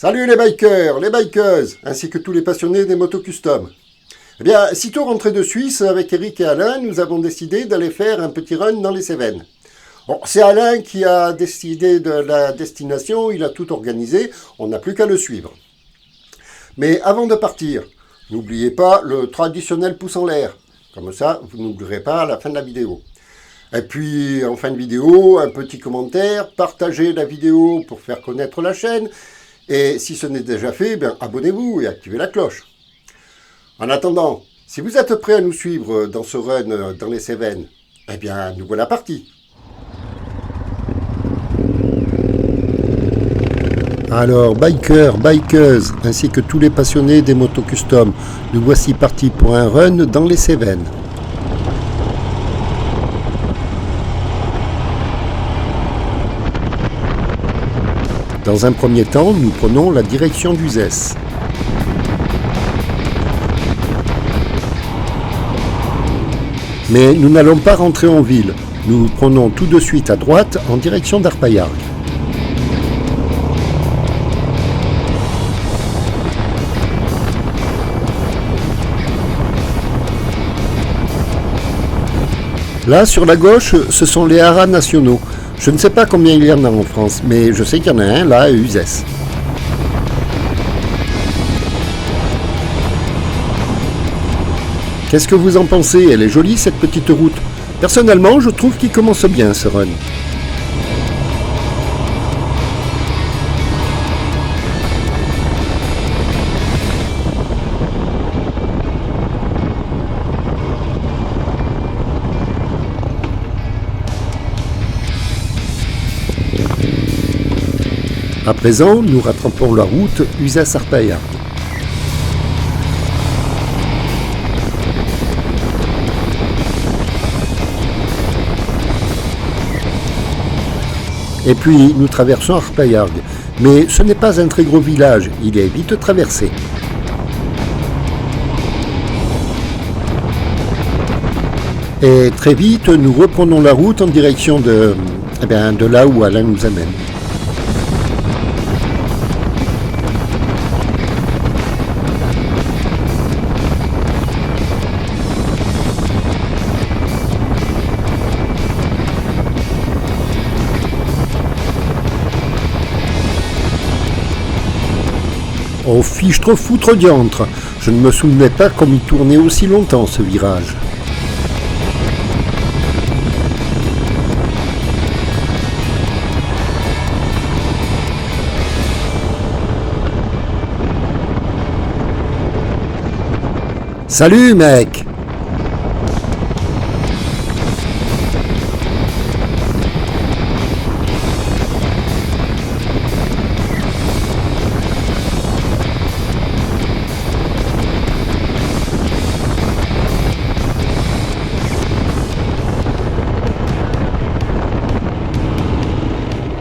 Salut les bikers, les bikeuses, ainsi que tous les passionnés des motos custom. Eh bien, sitôt rentré de Suisse, avec Eric et Alain, nous avons décidé d'aller faire un petit run dans les Cévennes. Bon, c'est Alain qui a décidé de la destination, il a tout organisé, on n'a plus qu'à le suivre. Mais avant de partir, n'oubliez pas le traditionnel pouce en l'air. Comme ça, vous n'oublierez pas à la fin de la vidéo. Et puis, en fin de vidéo, un petit commentaire, partagez la vidéo pour faire connaître la chaîne. Et si ce n'est déjà fait, bien, abonnez-vous et activez la cloche. En attendant, si vous êtes prêts à nous suivre dans ce run dans les Cévennes, eh bien, nous voilà partis. Alors, bikers, bikeuses, ainsi que tous les passionnés des motos custom, nous voici partis pour un run dans les Cévennes. Dans un premier temps, nous prenons la direction d'Uzès. Mais nous n'allons pas rentrer en ville. Nous prenons tout de suite à droite en direction d'Arpaillargues. Là, sur la gauche, ce sont les haras nationaux. Je ne sais pas combien il y en a en France, mais je sais qu'il y en a un là à Uzès. Qu'est-ce que vous en pensez? Elle est jolie cette petite route. Personnellement, je trouve qu'il commence bien ce run. À présent, nous rattrapons la route Uzès-Arpaillargues. Et puis, nous traversons Arpaillargues. Mais ce n'est pas un très gros village, il est vite traversé. Et très vite, nous reprenons la route en direction de là où Alain nous amène. Oh fichtre foutre diantre, je ne me souvenais pas comme il tournait aussi longtemps ce virage. Salut mec!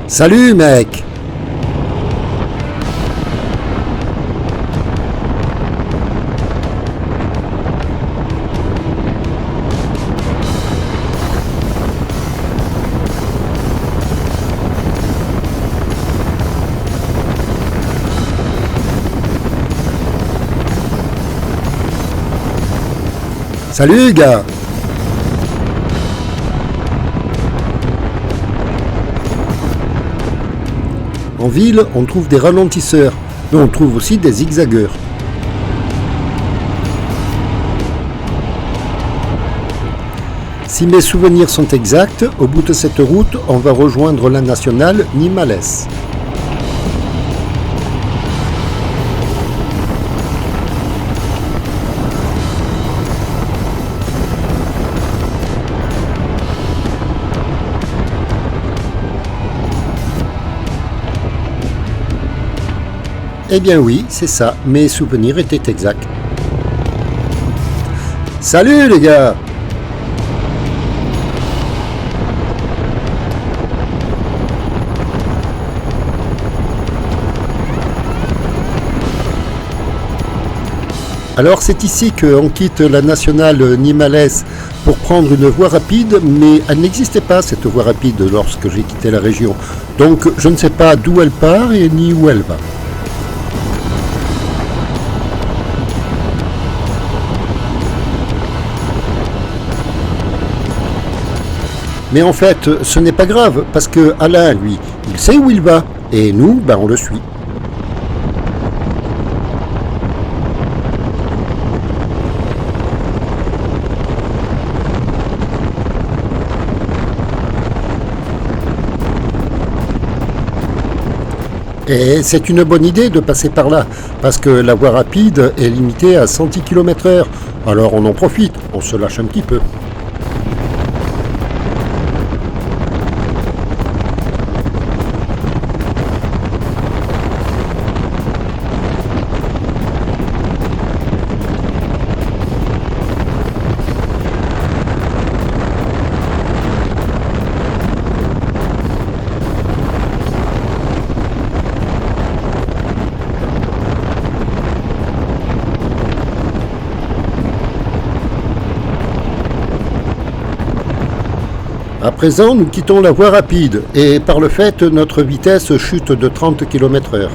Salut mec! Salut gars! En ville, on trouve des ralentisseurs, mais on trouve aussi des zigzagueurs. Si mes souvenirs sont exacts, au bout de cette route, on va rejoindre la nationale Nîmes-Alès. Eh bien oui, c'est ça, mes souvenirs étaient exacts. Salut les gars! Alors c'est ici qu'on quitte la nationale Nîmes-Alès pour prendre une voie rapide, mais elle n'existait pas cette voie rapide lorsque j'ai quitté la région. Donc je ne sais pas d'où elle part et ni où elle va. Mais en fait, ce n'est pas grave, parce que Alain, lui, il sait où il va, et nous, on le suit. Et c'est une bonne idée de passer par là, parce que la voie rapide est limitée à 110 km/h. Alors on en profite, on se lâche un petit peu. À présent, nous quittons la voie rapide et par le fait, notre vitesse chute de 30 km/h.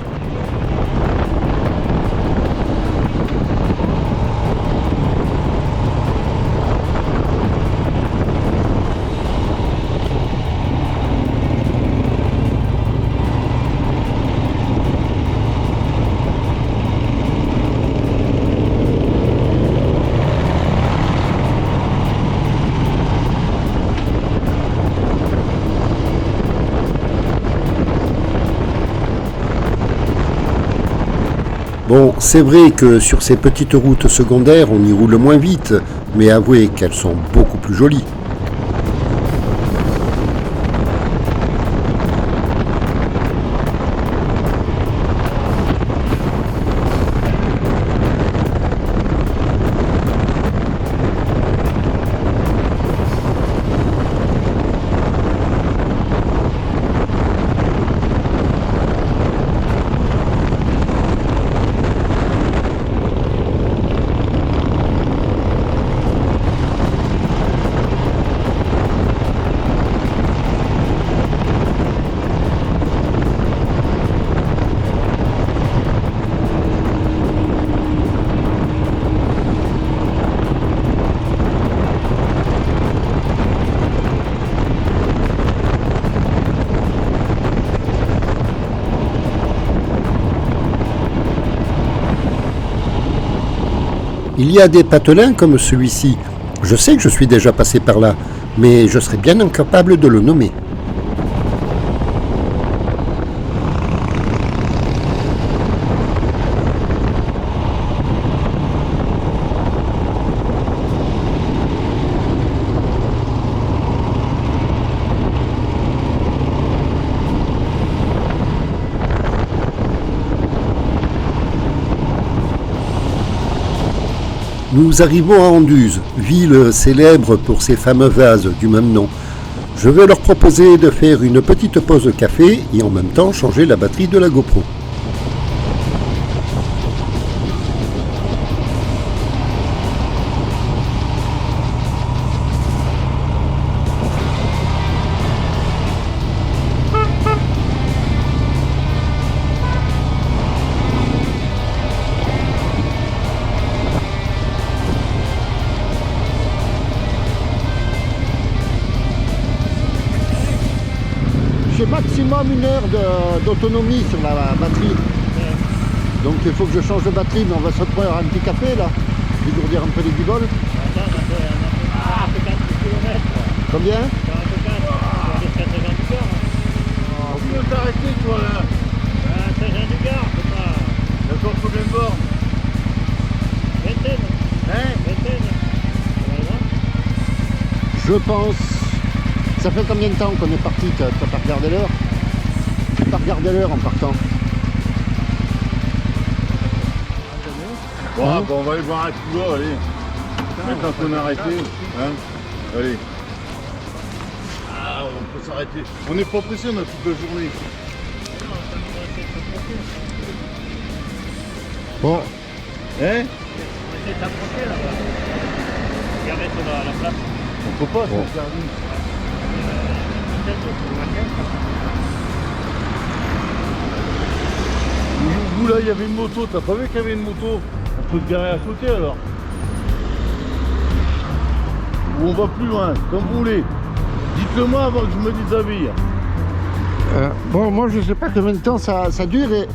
Bon, c'est vrai que sur ces petites routes secondaires, on y roule moins vite, mais avouez qu'elles sont beaucoup plus jolies. Il y a des patelins comme celui-ci. Je sais que je suis déjà passé par là, mais je serais bien incapable de le nommer. Nous arrivons à Anduze, ville célèbre pour ses fameux vases du même nom. Je vais leur proposer de faire une petite pause café et en même temps changer la batterie de la GoPro. J'ai maximum 1 heure d'autonomie sur la batterie. Donc il faut que je change de batterie, mais on va se prendre un petit café là, dégourdir un peu les guiboles. Ah, 50 km. Combien? 44, on va descendre du Gard. On peut t'arrêter toi là. Saint-Jean du Gard, c'est pas. D'accord, combien de bords? Vingtaine. Hein? Vingtaine. Je pense... Ça fait combien de temps qu'on est parti? T'as pas regardé l'heure? J'ai pas regardé l'heure en partant. Bon, on va aller voir un coup là, allez. Maintenant qu'on a arrêté, hein? Allez. Ah, on peut s'arrêter. On n'est pas pressé, on a toute la journée. Bon, Hein? On va essayer de s'approcher là-bas. Regardez sur la place. On peut pas, Bon. c'est interdit. Vous là, il y avait une moto, t'as pas vu qu'il y avait une moto? On peut se garer à côté alors. Ou on va plus loin, comme vous voulez. Dites-le moi avant que je me déshabille. Bon, moi je sais pas combien de temps ça dure et...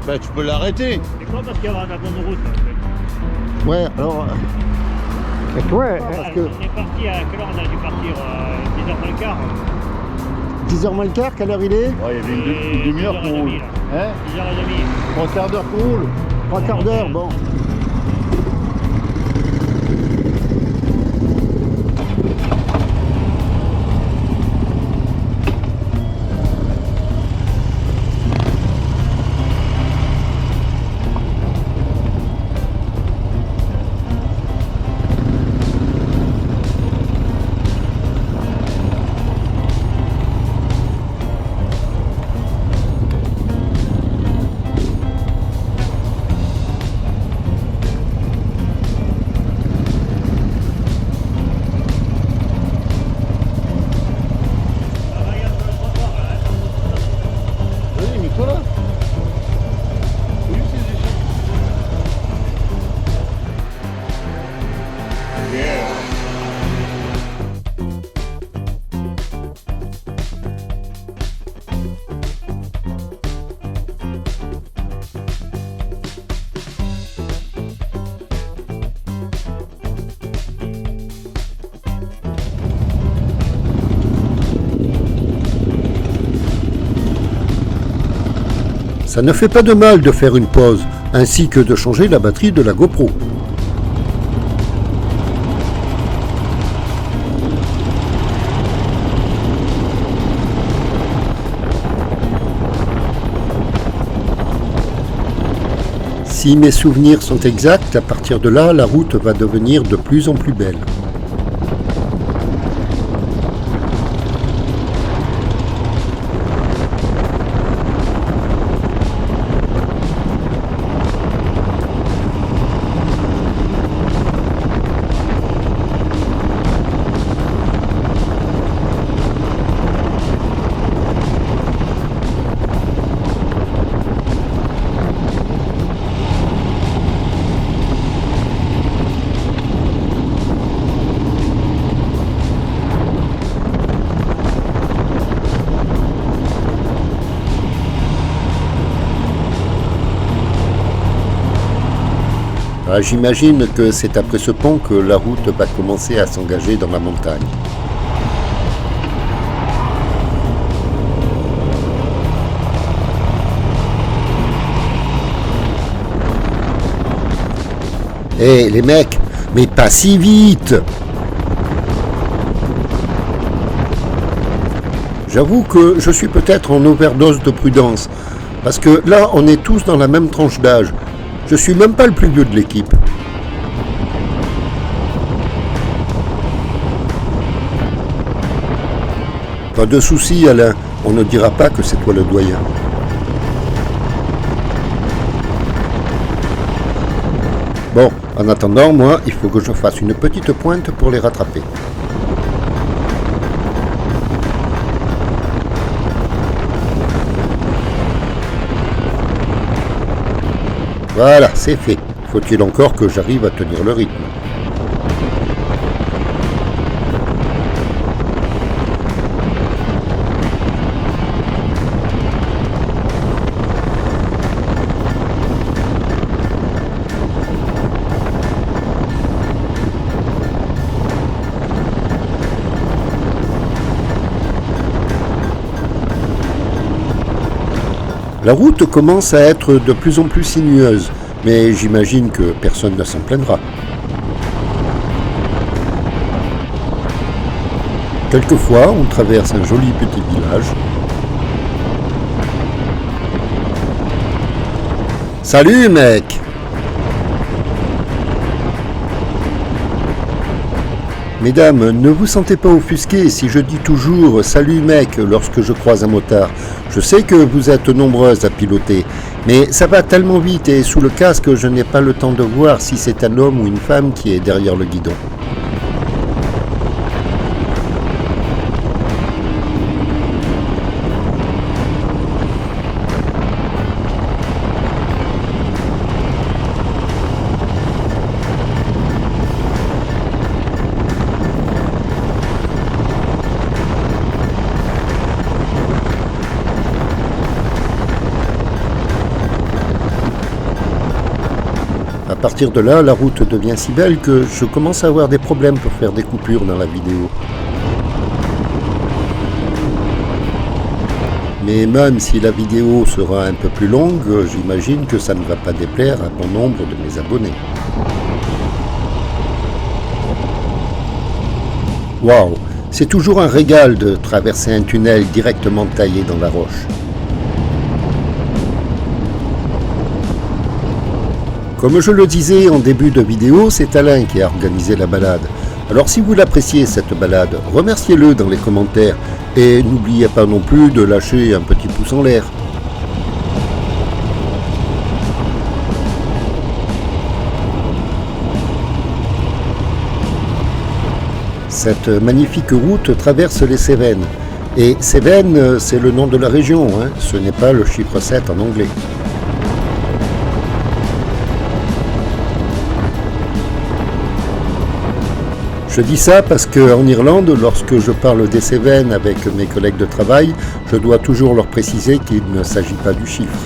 Bah tu peux l'arrêter. C'est quoi parce qu'il y aura un abandon de route en fait. Ouais, alors... Ouais, parce que... On est parti à quelle heure on a dû partir 10h moins le quart. 10h moins le quart, quelle heure il est? Ouais, il y avait une demi-heure qu'on roule. 10h30, Hein 10h30. 3 quarts d'heure qu'on roule. 3 quarts d'heure, bon. Vas-y, mets-toi là. Oui, c'est des Ça ne fait pas de mal de faire une pause, ainsi que de changer la batterie de la GoPro. Si mes souvenirs sont exacts, à partir de là, la route va devenir de plus en plus belle. Ah, j'imagine que c'est après ce pont que la route va commencer à s'engager dans la montagne. Hé les mecs, mais pas si vite! J'avoue que je suis peut-être en overdose de prudence, parce que là on est tous dans la même tranche d'âge. Je suis même pas le plus vieux de l'équipe. Pas de soucis Alain, on ne dira pas que c'est toi le doyen. Bon, en attendant, moi, il faut que je fasse une petite pointe pour les rattraper. Voilà, c'est fait. Faut-il encore que j'arrive à tenir le rythme. La route commence à être de plus en plus sinueuse, mais j'imagine que personne ne s'en plaindra. Quelquefois, on traverse un joli petit village. Salut mec! Mesdames, ne vous sentez pas offusquées si je dis toujours « Salut mec » lorsque je croise un motard. Je sais que vous êtes nombreuses à piloter, mais ça va tellement vite et sous le casque, je n'ai pas le temps de voir si c'est un homme ou une femme qui est derrière le guidon. partir de là, la route devient si belle que je commence à avoir des problèmes pour faire des coupures dans la vidéo. Mais même si la vidéo sera un peu plus longue, j'imagine que ça ne va pas déplaire à bon nombre de mes abonnés. Waouh, c'est toujours un régal de traverser un tunnel directement taillé dans la roche. Comme je le disais en début de vidéo, c'est Alain qui a organisé la balade. Alors si vous l'appréciez cette balade, remerciez-le dans les commentaires et n'oubliez pas non plus de lâcher un petit pouce en l'air. Cette magnifique route traverse les Cévennes. Et Cévennes, c'est le nom de la région, hein, ce n'est pas le chiffre 7 en anglais. Je dis ça parce qu'en Irlande, lorsque je parle des Cévennes avec mes collègues de travail, je dois toujours leur préciser qu'il ne s'agit pas du chiffre.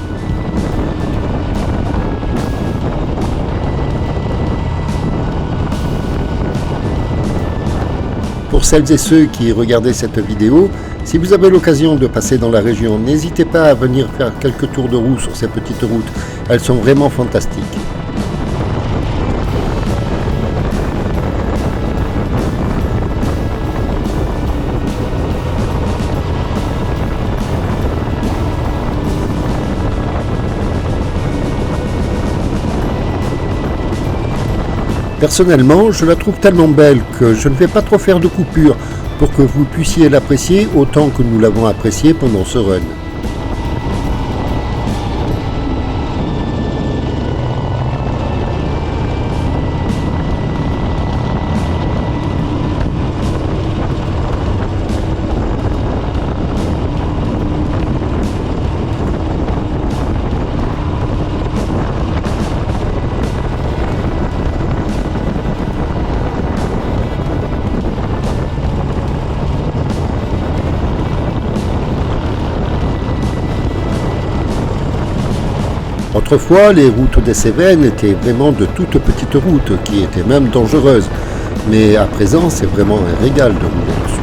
Pour celles et ceux qui regardaient cette vidéo, si vous avez l'occasion de passer dans la région, n'hésitez pas à venir faire quelques tours de roue sur ces petites routes. Elles sont vraiment fantastiques. Personnellement, je la trouve tellement belle que je ne vais pas trop faire de coupures pour que vous puissiez l'apprécier autant que nous l'avons appréciée pendant ce run. Autrefois, les routes des Cévennes étaient vraiment de toutes petites routes, qui étaient même dangereuses. Mais à présent, c'est vraiment un régal de rouler dessus.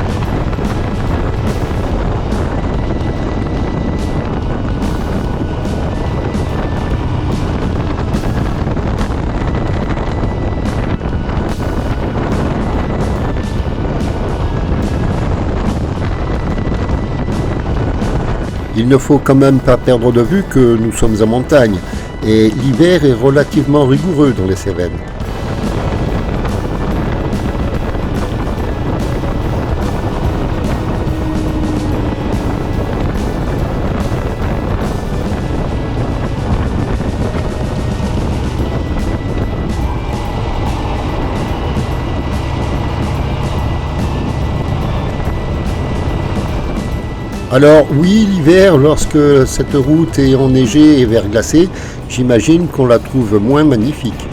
Il ne faut quand même pas perdre de vue que nous sommes en montagne et l'hiver est relativement rigoureux dans les Cévennes. Alors oui, l'hiver, lorsque cette route est enneigée et verglacée, j'imagine qu'on la trouve moins magnifique.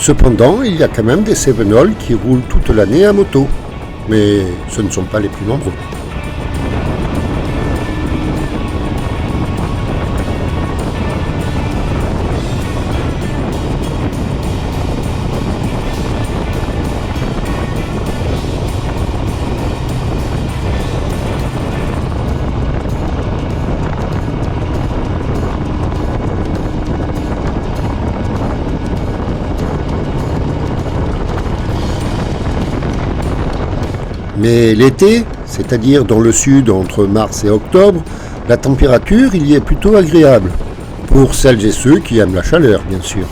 Cependant, il y a quand même des Cévenols qui roulent toute l'année à moto, mais ce ne sont pas les plus nombreux. Mais l'été, c'est-à-dire dans le sud entre mars et octobre, la température il y est plutôt agréable, pour celles et ceux qui aiment la chaleur bien sûr.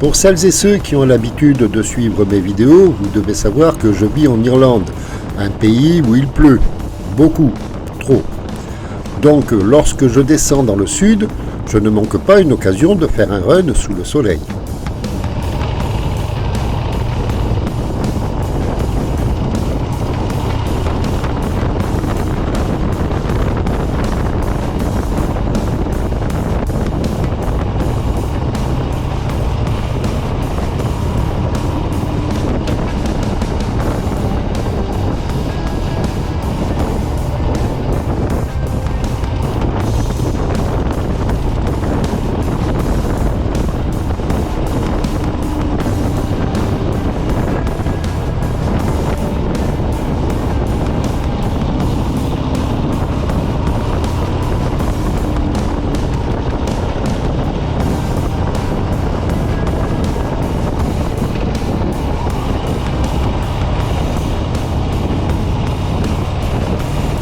Pour celles et ceux qui ont l'habitude de suivre mes vidéos, vous devez savoir que je vis en Irlande, un pays où il pleut. Beaucoup. Trop. Donc lorsque je descends dans le sud, je ne manque pas une occasion de faire un run sous le soleil.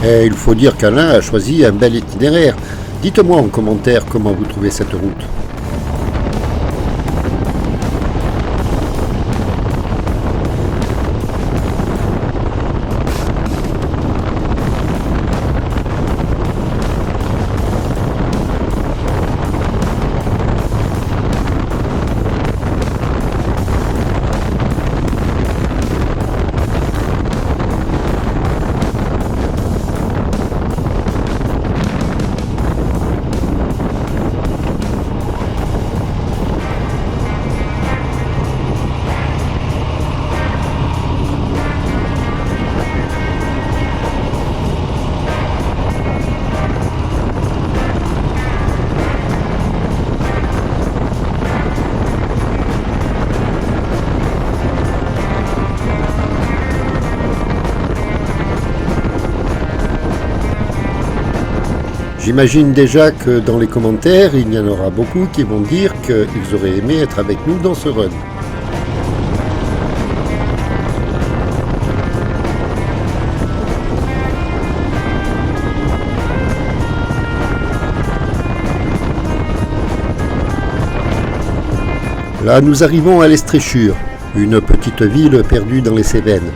Et il faut dire qu'Alain a choisi un bel itinéraire. Dites-moi en commentaire comment vous trouvez cette route. J'imagine déjà que dans les commentaires, il y en aura beaucoup qui vont dire qu'ils auraient aimé être avec nous dans ce run. Là, nous arrivons à l'Estréchure, une petite ville perdue dans les Cévennes.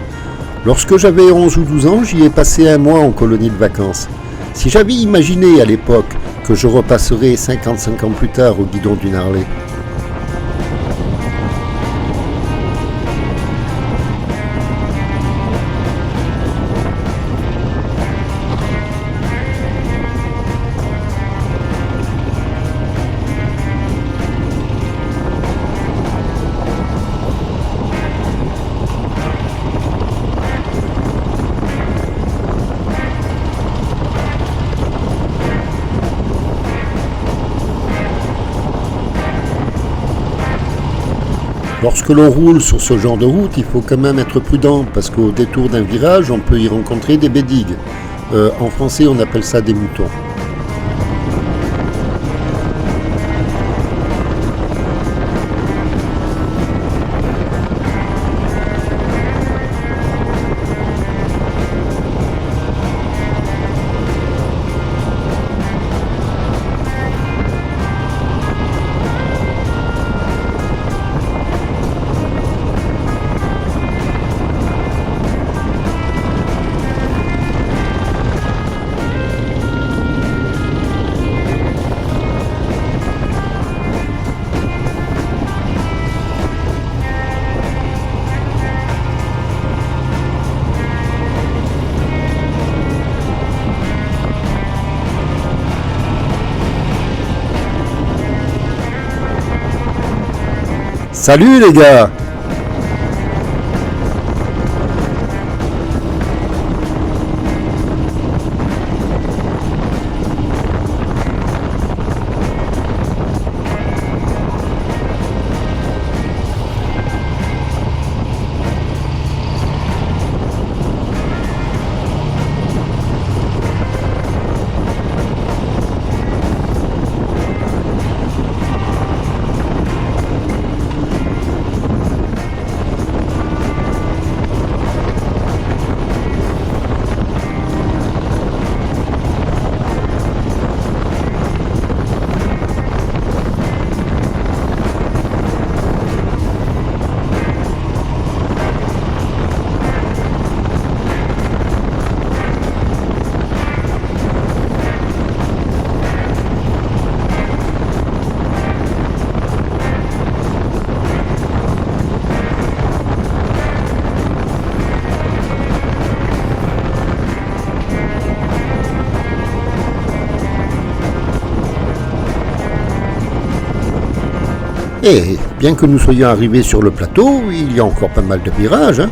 Lorsque j'avais 11 ou 12 ans, j'y ai passé un mois en colonie de vacances. Si j'avais imaginé à l'époque que je repasserais 55 ans plus tard au guidon d'une Harley. Lorsque l'on roule sur ce genre de route, il faut quand même être prudent parce qu'au détour d'un virage, on peut y rencontrer des bédigues. En français, on appelle ça des moutons. Salut les gars! Et bien que nous soyons arrivés sur le plateau, il y a encore pas mal de virages, hein.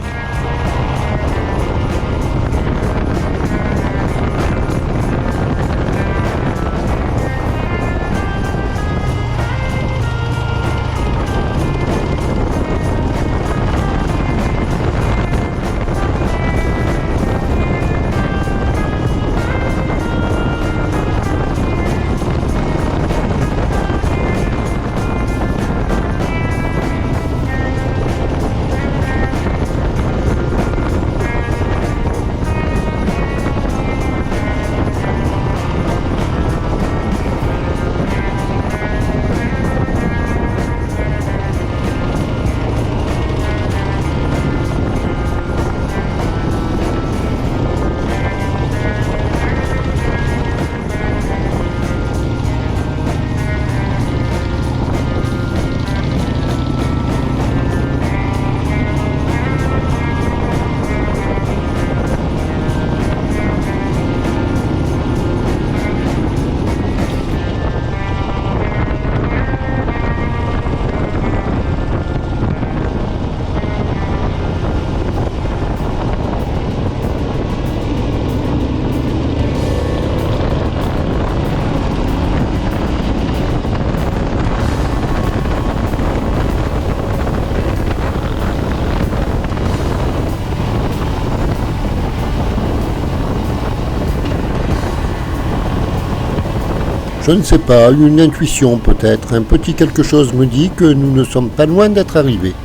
Je ne sais pas, une intuition peut-être, un petit quelque chose me dit que nous ne sommes pas loin d'être arrivés.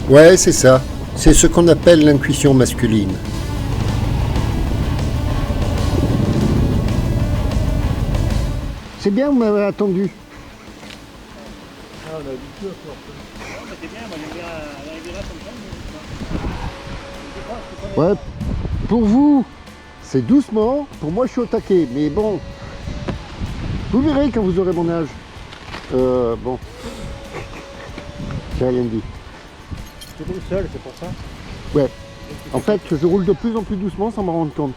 Ouais, c'est ça. C'est ce qu'on appelle l'intuition masculine. C'est bien, vous m'avez attendu. Ah, on a habitué à faire. Non, c'était bien, moi j'aime bien arriver là comme ça. Ouais, pour vous, c'est doucement. Pour moi, je suis au taquet. Mais bon, vous verrez quand vous aurez mon âge. Bon, j'ai rien dit. Tu roules seul, c'est pour ça. Ouais. En fait, je roule de plus en plus doucement sans m'en rendre compte.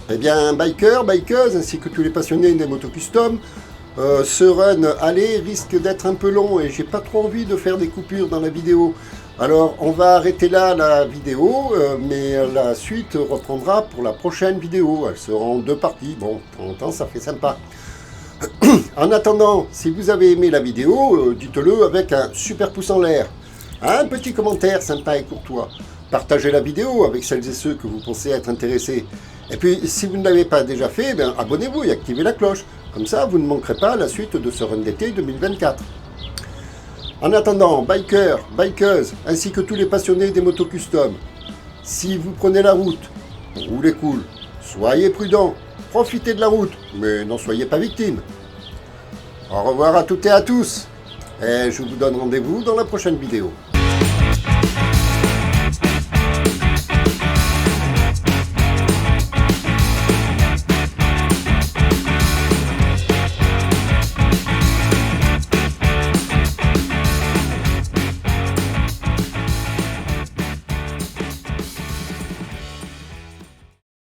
Eh bien, bikers, bikeuses, ainsi que tous les passionnés des motos custom, ce run aller risque d'être un peu long et j'ai pas trop envie de faire des coupures dans la vidéo. Alors, on va arrêter là la vidéo, mais la suite reprendra pour la prochaine vidéo. Elle sera en 2 parties. Bon, de temps en temps, ça fait sympa. En attendant, si vous avez aimé la vidéo, dites-le avec un super pouce en l'air. Un petit commentaire sympa et courtois. Partagez la vidéo avec celles et ceux que vous pensez être intéressés. Et puis, si vous ne l'avez pas déjà fait, abonnez-vous et activez la cloche. Comme ça, vous ne manquerez pas la suite de ce run d'été 2024. En attendant, bikers, bikeuses, ainsi que tous les passionnés des motos custom, si vous prenez la route, roulez cool, soyez prudents, profitez de la route, mais n'en soyez pas victimes. Au revoir à toutes et à tous, et je vous donne rendez-vous dans la prochaine vidéo.